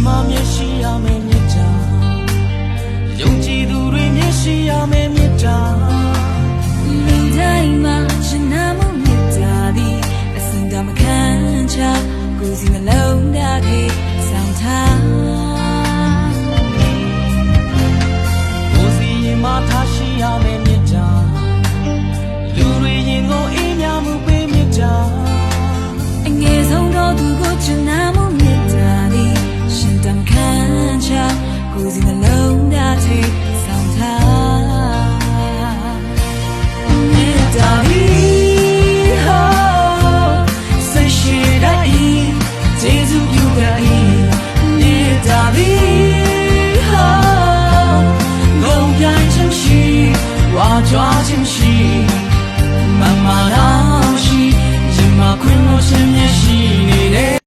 မှာမျက်ရှိရမယ်မြတ်တာယုံကြည်သူတွေမျက်ရှိရမယ်မြတ်တာလူတိုင်းမှာရှင်နာမှုမြတ်တာဒီအစင်ကမခံချကိုယ်စီနှလုံးသားတွေဆောင်ထားကိုယ်စီရင်မှာထားရှိရမယ်မြတ်တာလူတွေရင်ကိုအေးမြမှုပေးမြတ်တာအငယ်ဆုံးတော့သူကိုချင်နာမှုမြတ်တာဒီရှင်တမခံချကိုယ်စီနှလုံးသားတွေဆောင်ထားမြတ်တာဒီစိတ်ရှိတိုင်းကျေးဇူးပြုကြ၏မြတ်တာဒီဂုဏ်ပြိုင်ခြင်းရှိဝါကြွားခြင်းရှိမမလာရှိရင်မခွင့်လို့ရှင်မျက်ရှိနေတယ်